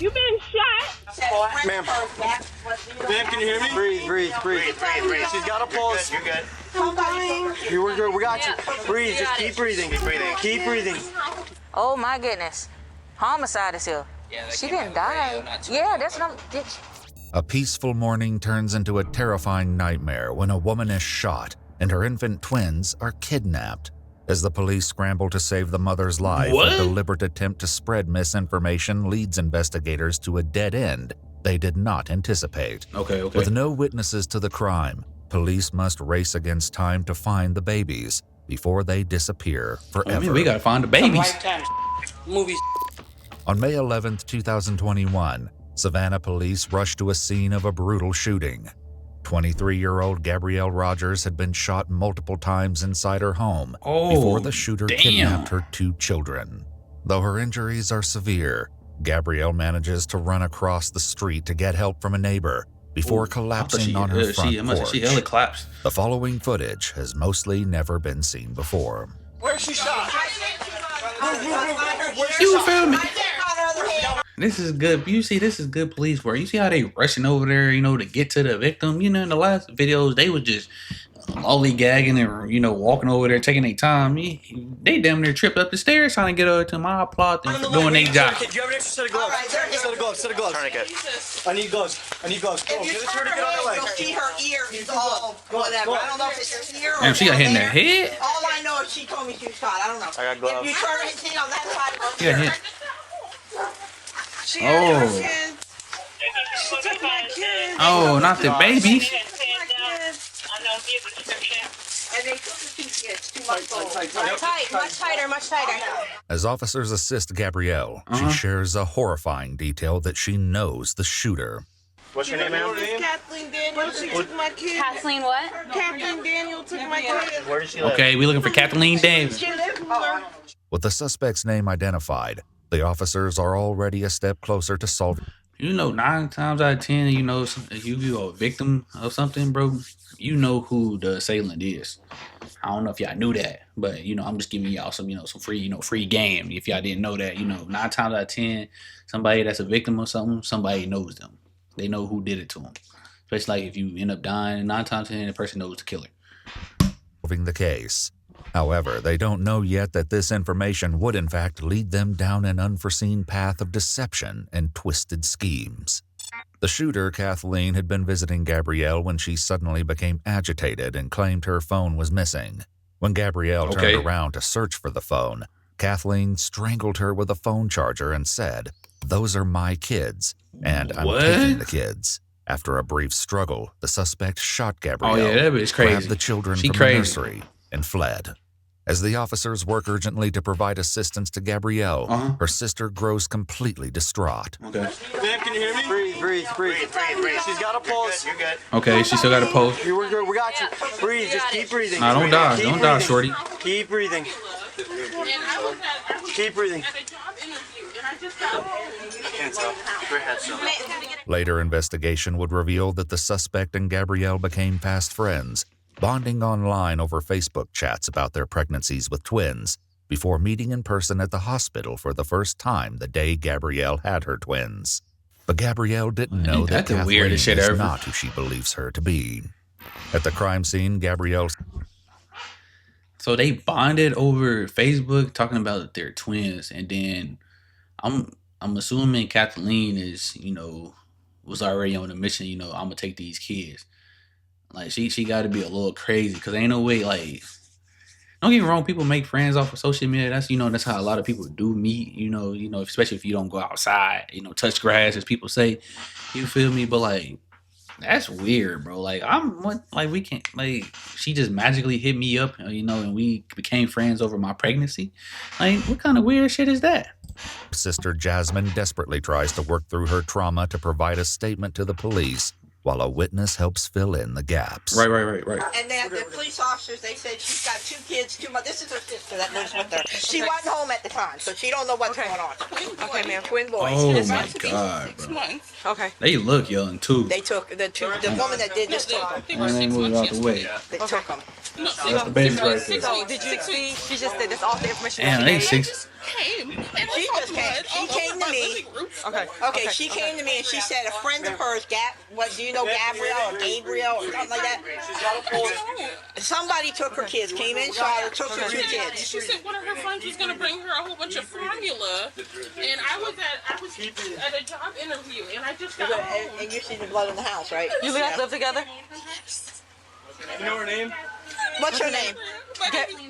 You been shot? Ma'am. Ma'am, can you hear me? Breathe. She's got a pulse. You're good. I'm dying. We're good. We got you. Breathe. Just keep breathing. Keep breathing. Oh my goodness. Homicide is here. Yeah, she didn't die. Yeah, that's what I'm... A peaceful morning turns into a terrifying nightmare when a woman is shot and her infant twins are kidnapped. As the police scramble to save the mother's life, a deliberate attempt to spread misinformation leads investigators to a dead end they did not anticipate. Okay. With no witnesses to the crime, police must race against time to find the babies before they disappear forever. I mean, we gotta find the babies. Movies. On May 11, 2021, Savannah police rushed to a scene of a brutal shooting. 23-year-old Gabrielle Rogers had been shot multiple times inside her home before the shooter kidnapped her 2 children. Though her injuries are severe, Gabrielle manages to run across the street to get help from a neighbor before collapsing on her front porch. She hella collapsed. The following footage has mostly never been seen before. Where's she shot? You feel me? This is good. You see, this is good police work. You see how they rushing over there, to get to the victim? In the last videos, they was just lollygagging and, walking over there, taking their time. They damn near tripped up the stairs trying to get over to them. I applaud them for doing their job. Do you have an extra set of gloves? Set of gloves. Tourniquet. I need gloves. Go, get this ready to get on the way. You'll see her ear is all whatever. I don't know if it's her ear or Damn, she got hit in the head? All I know is she told me she was shot. I don't know. I got gloves. If you turn her head on that side, She got hit. she had her kids. She took my kids. Oh, not the babies. And they took the 2 kids, 2 months old. Much tighter. As officers assist Gabrielle, she shares a horrifying detail that she knows the shooter. What's your name, ma'am? Kathleen Daniel. She took my kids. Kathleen what? Kathleen Daniel took my kids. Where does she live? Okay, we looking for Kathleen Davis. She lived with her. With the suspect's name identified, the officers are already a step closer to solving. 9 times out of 10, if you a victim of something, bro, you know who the assailant is. I don't know if y'all knew that, but I'm just giving y'all some, some free, free game. If y'all didn't know that, 9 times out of 10, somebody that's a victim of something, somebody knows them. They know who did it to them. Especially like if you end up dying, 9 times out of 10, the person knows the killer. The case. However, they don't know yet that this information would in fact lead them down an unforeseen path of deception and twisted schemes. The shooter, Kathleen, had been visiting Gabrielle when she suddenly became agitated and claimed her phone was missing. When Gabrielle turned around to search for the phone, Kathleen strangled her with a phone charger and said, "Those are my kids, and I'm taking the kids." After a brief struggle, the suspect shot Gabrielle, that bitch crazy. grabbed the children from the nursery, and fled. As the officers work urgently to provide assistance to Gabrielle, her sister grows completely distraught. Okay. Ma'am, can you hear me? Breathe. She's got a pulse. You're good. Okay, she still got a pulse. We're good. We got you. Breathe. Just keep breathing. Nah, don't die. Don't die, shorty. Keep breathing. Keep breathing. Later investigation would reveal that the suspect and Gabrielle became fast friends, bonding online over Facebook chats about their pregnancies with twins, before meeting in person at the hospital for the first time the day Gabrielle had her twins. But Gabrielle didn't know that Kathleen is not who she believes her to be. At the crime scene, Gabrielle... So they bonded over Facebook talking about their twins, and then I'm assuming Kathleen is, was already on a mission, I'm gonna take these kids. Like she got to be a little crazy, because ain't no way, like, don't get me wrong, people make friends off of social media. That's that's how a lot of people do meet. Especially if you don't go outside, touch grass, as people say. You feel me? But like, that's weird, bro. Like we can't, like, she just magically hit me up, and we became friends over my pregnancy. Like, what kind of weird shit is that? Sister Jasmine desperately tries to work through her trauma to provide a statement to the police, while a witness helps fill in the gaps. Right. And then the police officers, they said she's got 2 kids, 2 months. This is her sister that lives with her. She wasn't home at the time, so she don't know what's going on. Okay, ma'am. Twin boys. Oh It's my about to be God, 6 bro. months. Okay. They look young too. They took the woman that did this took them. And they moved out the way. They took them. That's the baby right there. So did you see? She just said that's all the information. Damn, she they gave? 6. She just came. She came to me. Okay. Okay, she came to me and she said a friend of hers, what do you know, Gabrielle or Gabriel or something like that? Somebody took her kids, came in, saw her, took her 2 kids. She said one of her friends was going to bring her a whole bunch of formula, and I was at a job interview, and I just got home. And you see the blood in the house, right? You guys live together? You know her name? What's her name?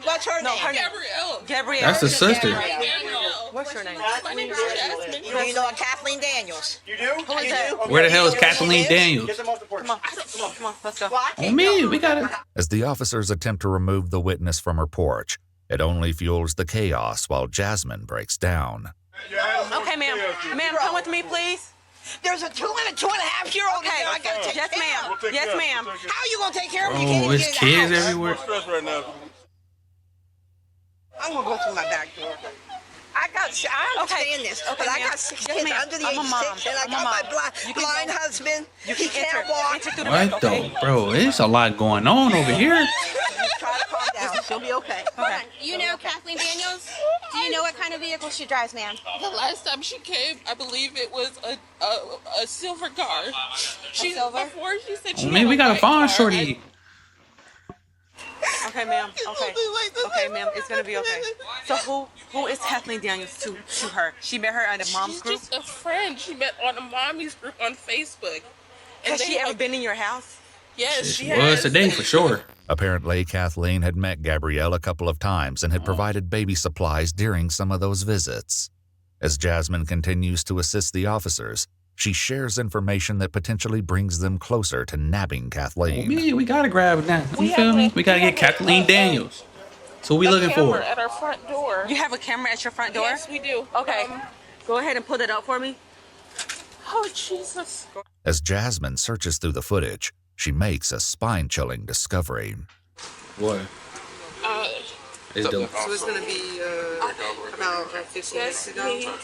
What's her name? her name. Gabrielle. Gabrielle. That's the sister. Gabrielle. What's your name? My name is Jasmine. Do you know a Kathleen Daniels? You do? Who is that? Where the hell is Kathleen Daniels? Get them off the porch. Come on, let's go. Well, I Oh can't me, know. we got it. As the officers attempt to remove the witness from her porch, it only fuels the chaos while Jasmine breaks down. Okay, ma'am. Ma'am, come with me, please. There's a 2 and a 2.5-year-old Okay. in there. I gotta take Yes, care ma'am. of. Yes, ma'am. How you gonna take care of them? You can't Oh, even it's get in the kids house. everywhere. I'm gonna go through my back door. I understand this, Okay, but I ma'am. got 6 Yes, kids ma'am. under the I'm age a of mom. 6, and I I'm a got my mom. You can blind go. husband. You He can can't walk. enter through the back, What okay? though, bro? It's a lot going on over here. Try to calm down. She'll be okay. Okay. You know Kathleen Daniels? Do you know what kind of vehicle she drives, ma'am? The last time she came, I believe it was a silver car. Silver? Before she said she Oh, had man, we a gotta white find car. Shorty. Okay, ma'am. Okay. Okay, ma'am. It's gonna be okay. So who is Kathleen Daniels to her? She met her at a mom's She's group. just a friend she met on a mommy's group on Facebook. And Has they she ever like- been in your house? Yes, It she was has. today for sure. Apparently, Kathleen had met Gabrielle a couple of times and had provided baby supplies during some of those visits. As Jasmine continues to assist the officers, she shares information that potentially brings them closer to nabbing Oh, Kathleen. me, we gotta grab it now. You feel me? We gotta get Kathleen Daniels. So we looking for? Camera at our front door. You have a camera at your front door? Yes, we do. Okay. Go ahead and pull it up for me. Oh, Jesus. As Jasmine searches through the footage, she makes a spine-chilling discovery. What? It's dope. So it's gonna be about 15 minutes ago.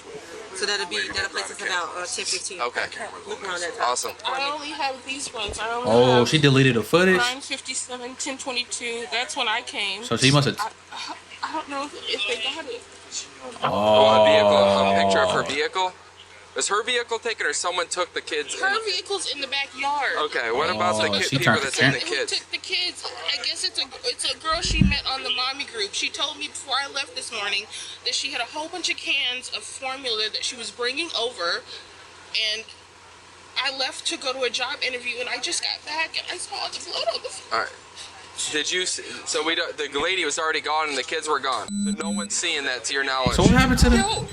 So that'll place us about 10-15. Okay. Look around that time. Awesome. I only have these ones. I only Oh, have she deleted the footage. 9:57, 10:22. That's when I came. So she must have. I don't know if they got it. Oh, a vehicle. A picture of Oh. her vehicle. Was her vehicle taken, or someone took the kids? Her vehicle's in the backyard. Okay. What about the Oh, kid, she people turned that's the in the Who kids? took the kids? I guess it's a girl she met on the mommy group. She told me before I left this morning that she had a whole bunch of cans of formula that she was bringing over, and I left to go to a job interview, and I just got back and I saw the blood on the floor. All right. Did you? So we don't. The lady was already gone, and the kids were gone. So no one's seeing that, to your knowledge. So what happened to the? No,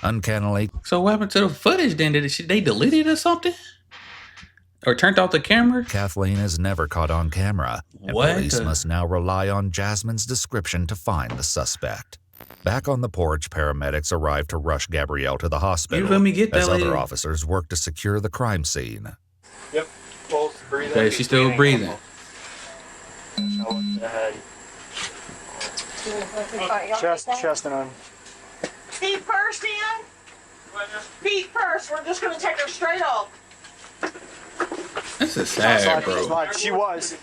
Uncannily, So what happened to the footage then? They deleted it or something? Or turned off the camera? Kathleen is never caught on camera, and What police the- must now rely on Jasmine's description to find the suspect. Back on the porch, paramedics arrive to rush Gabrielle to the hospital You let me get that as lady. other officers work to secure the crime scene. Yep. Pulse, breathe. Okay, she's still breathing. Chest and arm. Feet first, Ian. Feet first. We're just gonna take her straight off. This is sad, bro. She was.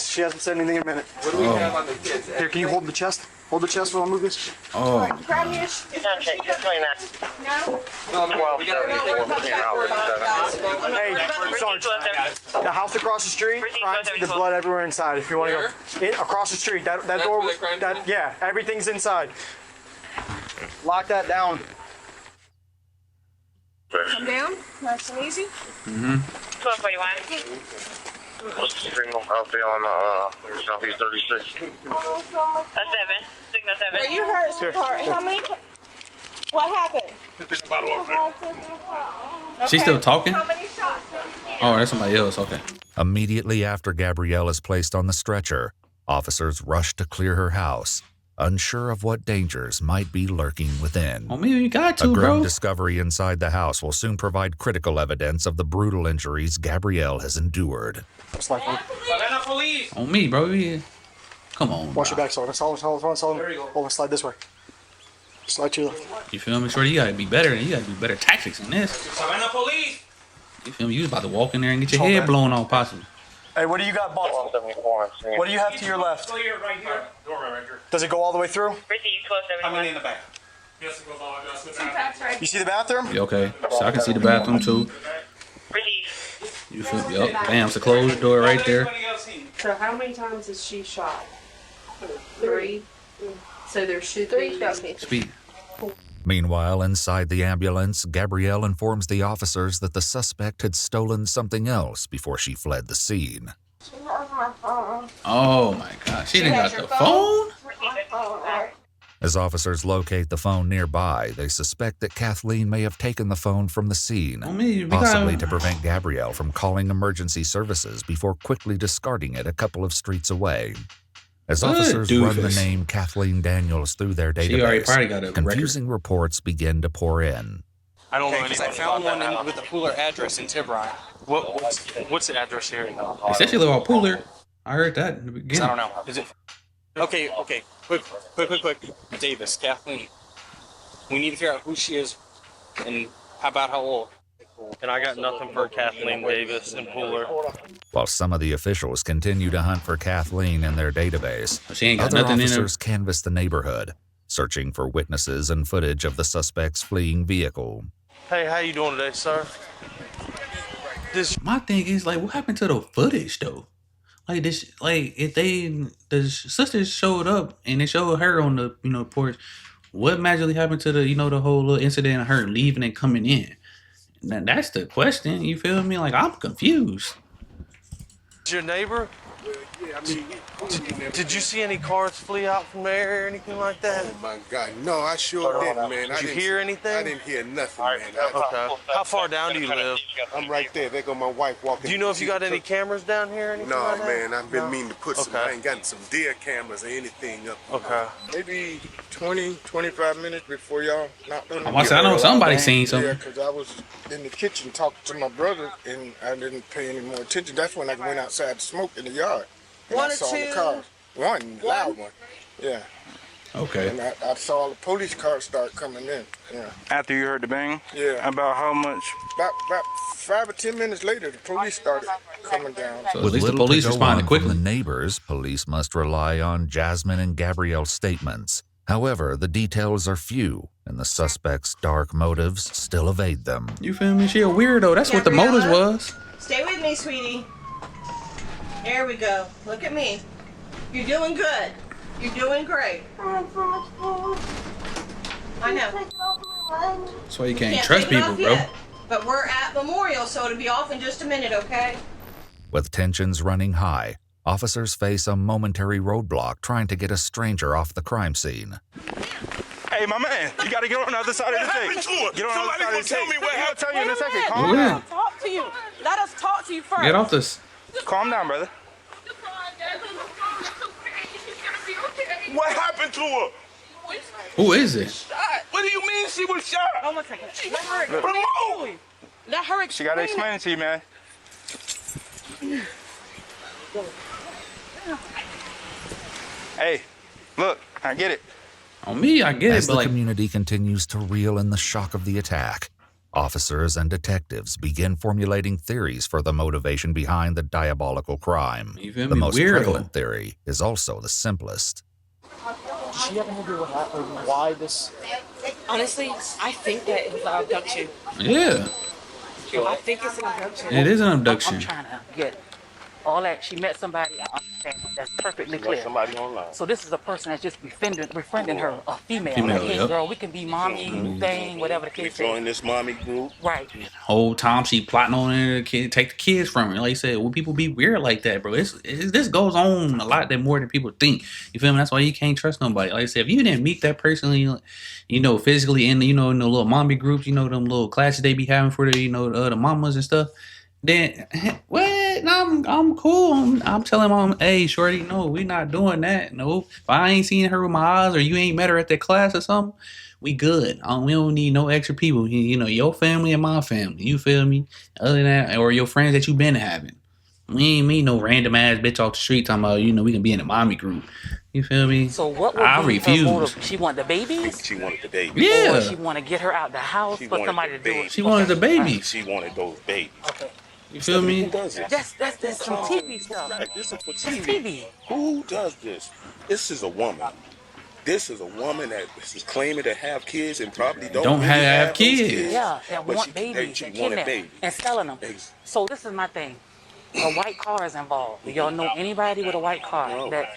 She hasn't said anything in a minute. What do we have on the kids? Here, can you hold the chest? Hold the chest while I move this. Oh, Grab me a explain that. No? We got Hey, Sarge. The house across the street. Crime scene, the blood everywhere inside. If you want to go across the street, that door. where the crime scene is? Yeah, everything's inside. Lock that down. Come down. Nice and easy. 1241. Signal out there on Southeast 36. That's 7. Signal 7. Were you hurt, sweetheart? How many? What happened? she's still talking? How many shots? Oh, that's somebody else. Okay. Immediately after Gabrielle is placed on the stretcher, officers rush to clear her house. unsure of what dangers might be lurking within. Oh, man, you got to, A grim bro. discovery inside the house will soon provide critical evidence of the brutal injuries Gabrielle has endured. On me, bro. Yeah. Come on. Watch your back, Sullivan. Sullivan, slide this way. Slide to your left. You feel me? Shorty, you gotta be better. You gotta do better tactics than this. You feel me? You was about to walk in there and get your head blown off, possibly. Hey, what do you got, boss? What do you have to your left? Right here. Doorway right here. Does it go all the way through? I'm in the back. Yes, it goes all the way down. You see the bathroom? Yeah, okay. So I can see the bathroom too. You feel me? Yup. Bam, it's a closed door right there. So how many times is she shot? 3. So there should be 3. Speed. Meanwhile, inside the ambulance, Gabrielle informs the officers that the suspect had stolen something else before she fled the scene. Oh my God. She didn't got the phone? As officers locate the phone nearby, they suspect that Kathleen may have taken the phone from the scene, possibly to prevent Gabrielle from calling emergency services before quickly discarding it a couple of streets away. As officers run the name Kathleen Daniels through their database, confusing reports begin to pour in. I don't know anything. I found one with the Pooler address in Tiburon. What's the address here? It said she lived on Pooler. I heard that in the beginning. I don't know. Is it? Okay. Quick. Davis, Kathleen. We need to figure out who she is and about how old. And I got nothing for Kathleen Davis and Pooler. While some of the officials continue to hunt for Kathleen in their database, other officers canvass the neighborhood, searching for witnesses and footage of the suspect's fleeing vehicle. Hey, how you doing today, sir? My thing is, like, what happened to the footage, though? Like, this, like, if the sisters showed up and they showed her on the, porch, what magically happened to the, the whole little incident of her leaving and coming in? Now, that's the question. You feel me? Like, I'm confused. Your neighbor? Did you see any cars flee out from there or anything like that? Oh my God, no, I sure didn't, man. Did you hear anything? I didn't hear nothing, man. Okay. How far down do you live? I'm right there. There go my wife walking. Do you know if you got any cameras down here or anything No, like that? man, I've been meaning to put some. I ain't gotten some deer cameras or anything up. Okay. Maybe 20, 25 minutes before y'all knocked on the door. I know somebody seen something. Yeah, because I was in the kitchen talking to my brother and I didn't pay any more attention. That's when I went outside to smoke in the yard. And I saw the car. One loud one. Yeah. Okay. And I saw the police car start coming in. Yeah. After you heard the bang? Yeah. About how much? About 5 or 10 minutes later, the police started coming down. So with little police responded quickly. The neighbors, police must rely on Jasmine and Gabrielle's statements. However, the details are few, and the suspect's dark motives still evade them. You feel me? She a weirdo. That's what the motives was. Stay with me, sweetie. There we go. Look at me. You're doing good. You're doing great. I know. That's why you can't trust people, bro. Yet, but we're at Memorial, so it'll be off in just a minute, okay? With tensions running high, officers face a momentary roadblock trying to get a stranger off the crime scene. Hey, my man, you got to get on the other side of the tape. Get on the other side of the tape. Tell me what happened. I'll tell you in a second. Calm down. Talk to you. Let us talk to you first. Get off this. Calm down, brother. What happened to her? Who is it? What do you mean she was shot? Hold on a second. Let her explain. She got to explain it to you, man. Hey, look, I get it. On me, I get it. As the community continues to reel in the shock of the attack, officers and detectives begin formulating theories for the motivation behind the diabolical crime. The most prevalent theory is also the simplest. Does she have any idea why this? Honestly, I think that it was an abduction. Yeah. I think it's an abduction. It is an abduction. I'm trying to get all that. She met somebody. I understand. That's perfectly clear. Somebody online. So this is a person that's just befriending her, a female. Female, Like, hey, yep. girl, we can be mommy, thing, whatever the case is. Join this mommy group. Right. Whole time she plotting on her kid, take the kids from her. Like I said, when people be weird like that, bro, this goes on a lot more than people think. You feel me? That's why you can't trust nobody. Like I said, if you didn't meet that person, physically in in the little mommy groups, them little classes they be having for the the mamas and stuff, then what? good. I'm cool. I'm telling mom, hey, shorty, no, we not doing that. No, if I ain't seen her with my eyes or you ain't met her at that class or something, we good. We don't need no extra people. You know, your family and my family. You feel me? Other than that, or your friends that you been having. We ain't meet no random ass bitch off the street talking about, you know, we can be in a mommy group. You feel me? So what would I be refuse. her motive? She want the babies? She wanted the babies. Yeah. Or she want to get her out the house for somebody to do it? She wanted the babies. She wanted those babies. Okay. You feel me? Who does this? That's some TV stuff. Right, this is for TV. TV. Who does this? This is a woman. This is a woman that is claiming to have kids and probably don't really have those kids. Yeah, that But want she babies wanted and kidnap babies. and selling them. So this is my thing. A white car is involved. Do y'all know anybody with a white car? No. That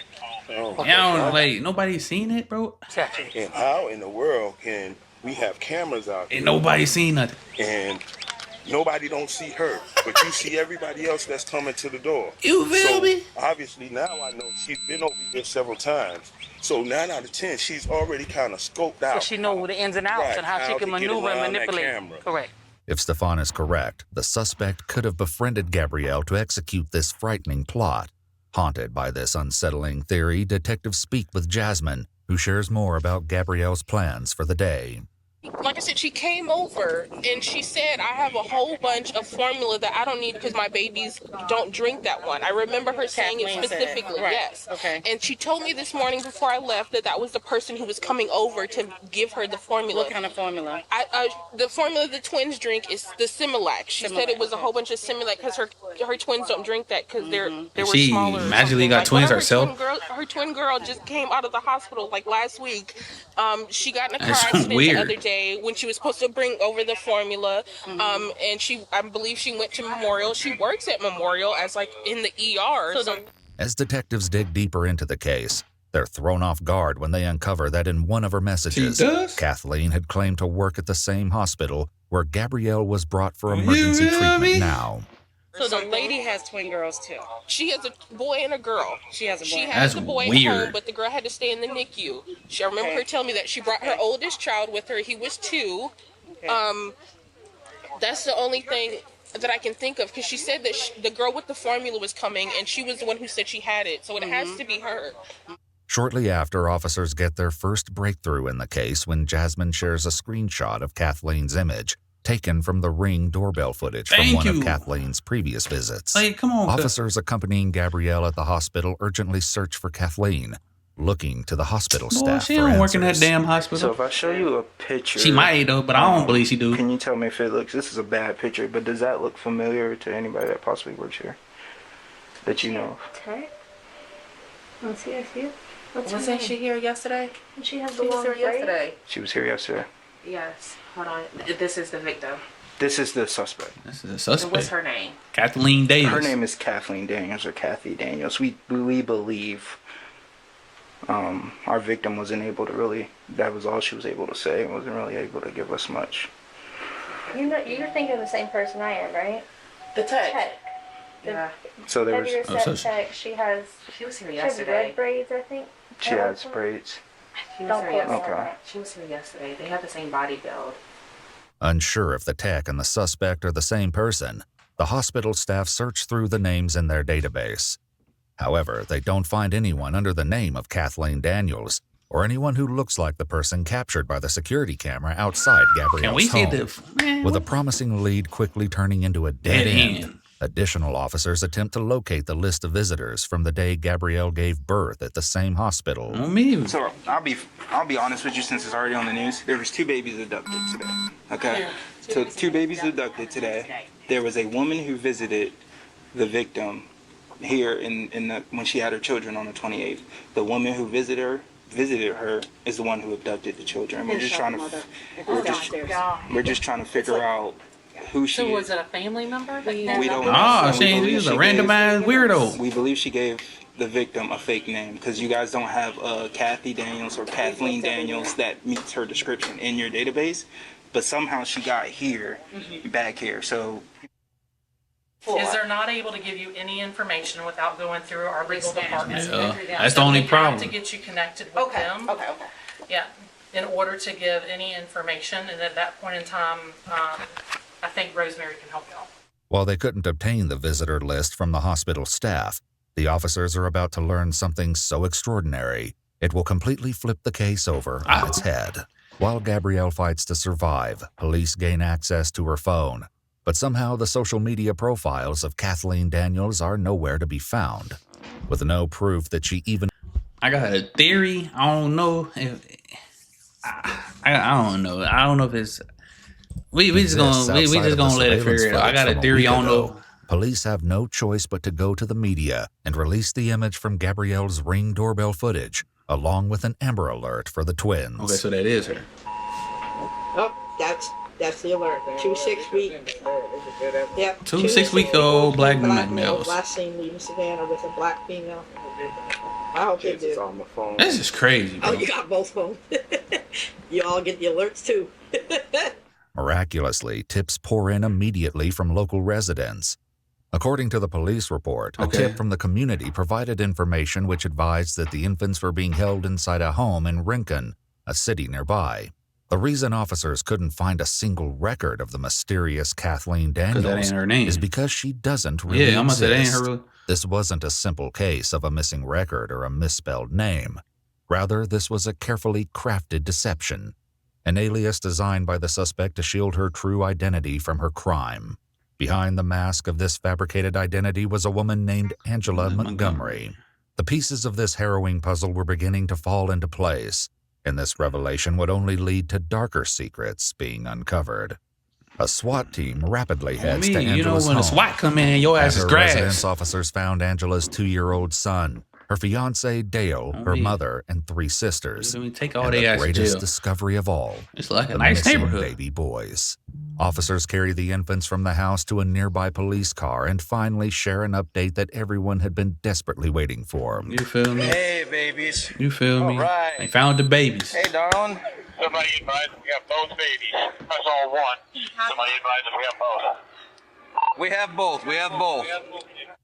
Nobody's seen it, bro. And how in the world can we have cameras out there? Ain't nobody seen nothing. And nobody don't see her, but you see everybody else that's coming to the door. You feel me? Obviously now I know she's been over here several times. So 9 out of 10, she's already kind of scoped out. So she know the ins and outs and how she can maneuver and manipulate. Correct. If Stefan is correct, the suspect could have befriended Gabrielle to execute this frightening plot. Haunted by this unsettling theory, detectives speak with Jasmine, who shares more about Gabrielle's plans for the day. Like I said, she came over and she said, I have a whole bunch of formula that I don't need because my babies don't drink that one. I remember her saying it specifically, yes. Okay. And she told me this morning before I left that was the person who was coming over to give her the formula. What kind of formula? The formula the twins drink is the Similac. She said it was a whole bunch of Similac because her twins don't drink that because they were She smaller. magically got twins herself? Her twin girl just came out of the hospital like last week. She got in a car That's accident weird. the other day when she was supposed to bring over the formula. And I believe she went to Memorial. She works at Memorial as like in the ER. As detectives dig deeper into the case, they're thrown off guard when they uncover that in one of her messages, Kathleen had claimed to work at the same hospital where Gabrielle was brought for emergency treatment now. So the lady has twin girls too. She has a boy and a girl. She has a boy. She has the boy weird. at home, but the girl had to stay in the NICU. I remember her telling me that she brought her oldest child with her. He was 2. That's the only thing that I can think of because she said that the girl with the formula was coming and she was the one who said she had it. So it has to be her. Shortly after, officers get their first breakthrough in the case when Jasmine shares a screenshot of Kathleen's image, taken from the Ring doorbell footage from one of Kathleen's previous visits. Hey, come on. Officers accompanying Gabrielle at the hospital urgently search for Kathleen, looking to the hospital staff she for don't answers. work in that damn hospital. So if I show you a picture... She might, though, but I don't believe she do. Can you tell me if it looks... This is a bad picture, but does that look familiar to anybody that possibly works here? That you know of? Okay. Let's see, I see it. Wasn't she here yesterday? She has She the was long here braid. yesterday. She was here yesterday. Yes. Hold on. This is the victim. This is the suspect. This is the suspect. And what's her name? Kathleen Davis. Her name is Kathleen Daniels or Kathy Daniels. We believe our victim wasn't able to really... That was all she was able to say. Wasn't really able to give us much. You're thinking of the same person I am, right? The tech. Yeah. So there was... Heavier set tech. She was here red yesterday. braids, I think. She has braids. She was Don't here quote me on yesterday. that. She was here yesterday. They have the same body build. Unsure if the tech and the suspect are the same person, the hospital staff search through the names in their database. However, they don't find anyone under the name of Kathleen Daniels or anyone who looks like the person captured by the security camera outside Gabrielle's home. With a promising lead quickly turning into a dead end, additional officers attempt to locate the list of visitors from the day Gabrielle gave birth at the same hospital. So I'll be honest with you, since it's already on the news. There was 2 babies abducted today. Okay, so 2 babies abducted today. There was a woman who visited the victim here when she had her children on the 28th. The woman who visited her is the one who abducted the children. We're just trying to figure out who she So is. was it a family member? We don't know. Oh, she's a randomized weirdo. We believe she gave the victim a fake name because you guys don't have Kathy Daniels or Kathleen Daniels that meets her description in your database, but somehow she got here, back here. So is they're not able to give you any information without going through our legal department. Yeah, that's the only problem. To get you connected with them. Okay. Yeah, in order to give any information, and at that point in time, I think Rosemary can help you out. While they couldn't obtain the visitor list from the hospital staff, the officers are about to learn something so extraordinary, it will completely flip the case over on its head. While Gabrielle fights to survive, police gain access to her phone, but somehow the social media profiles of Kathleen Daniels are nowhere to be found, with no proof that she even... I got a theory. I don't know if... I don't know. I don't know if it's... We just gonna let it figure it out. I got a theory. I don't know. Police have no choice but to go to the media and release the image from Gabrielle's Ring doorbell footage, along with an Amber Alert for the twins. Okay, so that is her. Oh, that's the alert. 2 6-week. Yep. 2 6-week-old black males. Last seen leaving Savannah with a black female. I hope they do. On my phone. This is crazy, bro. Oh, you got both phones. You all get the alerts too. Miraculously, tips pour in immediately from local residents. According to the police report, a tip from the community provided information which advised that the infants were being held inside a home in Rincon, a city nearby. The reason officers couldn't find a single record of the mysterious Kathleen Daniels that ain't her name. is because she doesn't really Yeah, I'm gonna say that ain't exist. her really. This wasn't a simple case of a missing record or a misspelled name. Rather, this was a carefully crafted deception, an alias designed by the suspect to shield her true identity from her crime. Behind the mask of this fabricated identity was a woman named Angela Montgomery. The pieces of this harrowing puzzle were beginning to fall into place, and this revelation would only lead to darker secrets being uncovered. A SWAT team rapidly heads to Angela's you know when home. a SWAT come in, your ass is At her grass. residence, officers found Angela's 2-year-old son, her fiancé Dale, her mother, and 3 sisters. Take all and they the ass to greatest jail. discovery of all, It's like a the nice missing neighborhood. baby boys. Officers carry the infants from the house to a nearby police car and finally share an update that everyone had been desperately waiting for. You feel me? Hey, babies. You feel me? All right. They found the babies. Hey, darling. Somebody advised we have both babies. That's all one. Somebody advised that we have both. We have both. We have both.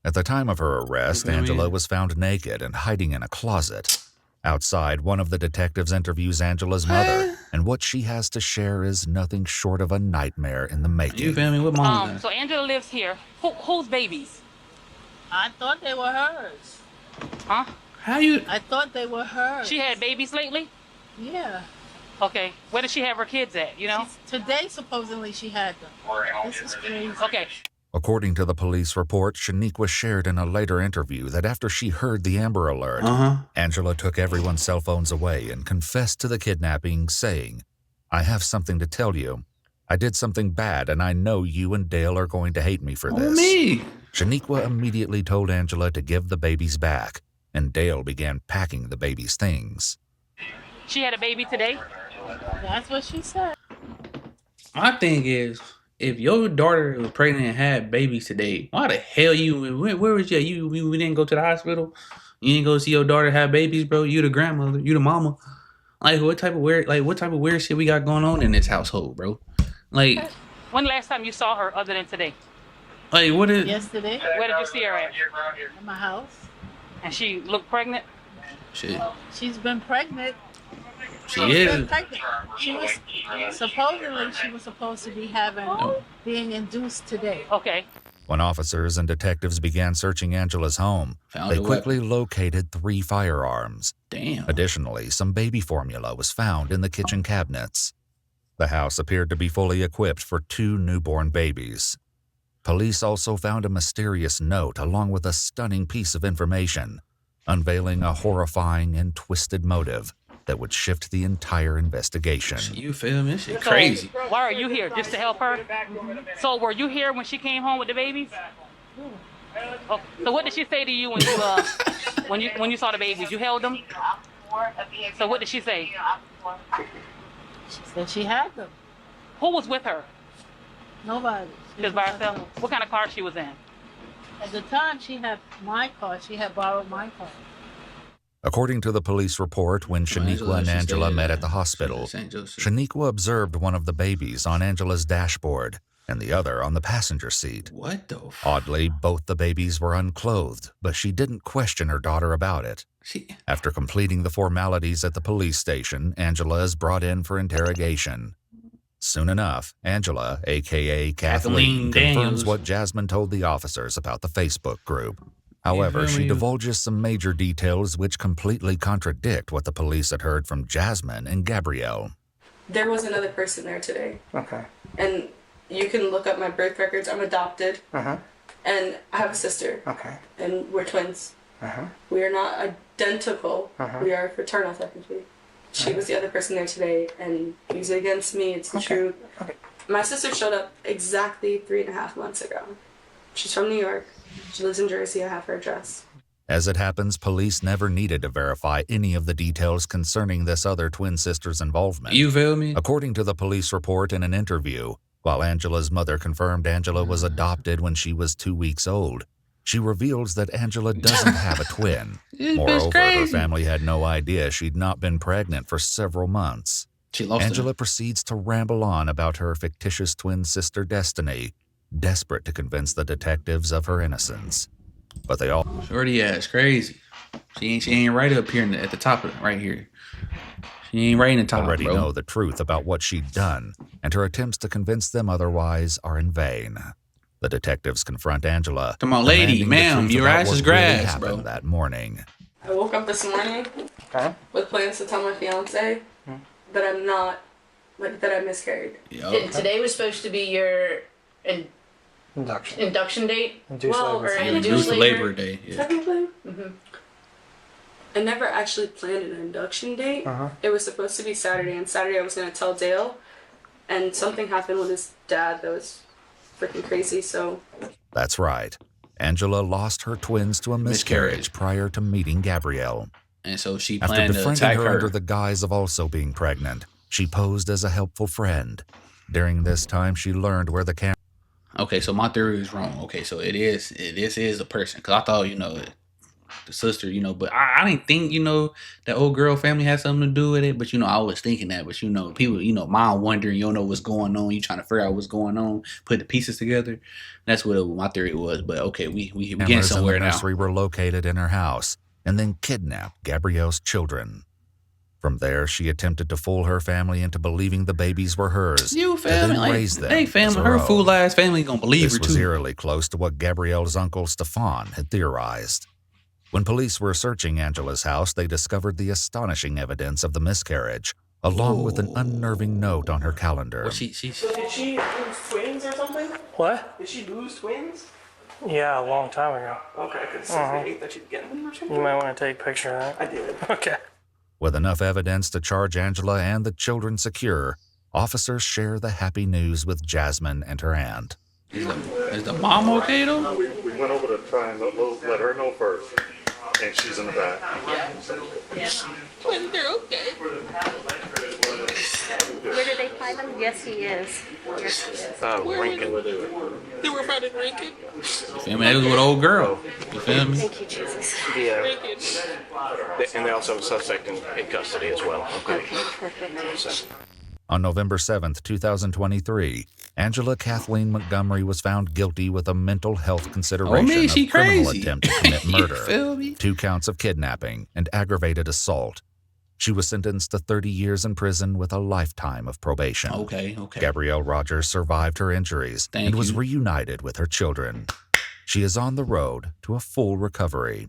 At the time of her arrest, Angela was found naked and hiding in a closet. Outside, one of the detectives interviews Angela's mother, and what she has to share is nothing short of a nightmare in the making. You feel me? What mom? So Angela lives here. Whose babies? I thought they were hers. Huh? How you? I thought they were hers. She had babies lately? Yeah. Okay. Where does she have her kids at, you know? Today, supposedly, she had them. This is crazy. Okay. According to the police report, Shaniqua shared in a later interview that after she heard the Amber Alert, Angela took everyone's cell phones away and confessed to the kidnapping, saying, "I have something to tell you. I did something bad, and I know you and Dale are going to hate me for this." Me. Shaniqua immediately told Angela to give the babies back, and Dale began packing the babies' things. She had a baby today? That's what she said. My thing is, if your daughter was pregnant and had babies today, why the hell where was you? You didn't go to the hospital? You didn't go see your daughter have babies, bro? You the grandmother, you the mama. Like what type of weird shit we got going on in this household, bro? Like When the last time you saw her other than today? Like what is Yesterday. Where did you see her at? At my house. And she looked pregnant? Shit. She's been pregnant. She is. Been pregnant. She was supposed to be being induced today. Okay. When officers and detectives began searching Angela's home, they quickly located 3 firearms. Damn. Additionally, some baby formula was found in the kitchen cabinets. The house appeared to be fully equipped for 2 newborn babies. Police also found a mysterious note along with a stunning piece of information, unveiling a horrifying and twisted motive that would shift the entire investigation. You feel me? Shit crazy. So, why are you here? Just to help her? So were you here when she came home with the babies? Oh, so what did she say to you when you when you saw the babies? You held them? So what did she say? She said she had them. Who was with her? Nobody. She was by herself? What kind of car she was in? At the time, she had my car. She had borrowed my car. According to the police report, when Shaniqua and Angela met at the hospital, Shaniqua observed one of the babies on Angela's dashboard and the other on the passenger seat. What the f? Oddly, both the babies were unclothed, but she didn't question her daughter about it. After completing the formalities at the police station, Angela is brought in for interrogation. Soon enough, Angela, aka Kathleen, confirms Daniels. what Jasmine told the officers about the Facebook group. However, she divulges some major details which completely contradict what the police had heard from Jasmine and Gabrielle. There was another person there today. Okay. And you can look up my birth records. I'm adopted. Uh-huh. And I have a sister. Okay. And we're twins. Uh-huh. We are not identical. Uh-huh. We are fraternal, technically. She was the other person there today, and use it against me. It's the truth. Okay. My sister showed up exactly 3.5 months ago. She's from New York. She lives in Jersey. I have her address. As it happens, police never needed to verify any of the details concerning this other twin sister's involvement. You feel me? According to the police report in an interview, while Angela's mother confirmed Angela was adopted when she was 2 weeks old, she reveals that Angela doesn't have a twin. Moreover, her family had no idea she'd not been pregnant for several months. Angela proceeds to ramble on about her fictitious twin sister Destiny, desperate to convince the detectives of her innocence. But they all... Shorty ass crazy. She ain't right up here at the top of it, right here. She ain't right in the top, already bro. know the truth about what she'd done, and her attempts to convince them otherwise are in vain. The detectives confront Angela. Come on, lady, ma'am, your ass is grass, bro. That morning. I woke up this morning with plans to tell my fiance that I'm not, like, that I miscarried. Today was supposed to be your induction date? Or induced labor day. Yeah. Technically. I never actually planned an induction date. It was supposed to be Saturday, and Saturday I was going to tell Dale, and something happened with his dad that was freaking crazy, so... That's right. Angela lost her twins to a miscarriage prior to meeting Gabrielle. And so she After planned to befriending attack her her. under the guise of also being pregnant, she posed as a helpful friend. During this time, she learned where the camera... Okay, so my theory is wrong. Okay, so this is a person. Because I thought, the sister, but I didn't think, that old girl family had something to do with it. But, I was thinking that. But, people, mom wondering, you don't know what's going on. You trying to figure out what's going on, put the pieces together. That's what my theory was. But, okay, we getting somewhere in the now. nursery were located in her house and then kidnapped Gabrielle's children. From there, she attempted to fool her family into believing the babies were hers. You family, then raised them hey, family, her fool ass family gonna believe her too. This was eerily close to what Gabrielle's uncle Stefan had theorized. When police were searching Angela's house, they discovered the astonishing evidence of the miscarriage, along with an unnerving note on her calendar. Well, So did she lose twins or something? What? Did she lose twins? Yeah, a long time ago. Okay, because they hate that she'd get them or something? You might want to take a picture of that. I did. Okay. With enough evidence to charge Angela and the children secure, officers share the happy news with Jasmine and her aunt. Is the mom okay though? We went over to try and let her know first, and she's in the back. When they're okay. Where did they find him? Yes, he is. Yes, he is. Rankin. They were found in Rankin. You feel me? That was with old girl. You feel me? Thank you, Jesus. Yeah. And they also have a suspect in custody as well. Okay. Perfect. On November 7th, 2023, Angela Kathleen Montgomery was found guilty with a mental health consideration she of criminal crazy. attempt to commit murder, feel me? 2 counts of kidnapping, and aggravated assault. She was sentenced to 30 years in prison with a lifetime of probation. Okay. Gabrielle Rogers survived her injuries and was reunited with her children. She is on the road to a full recovery.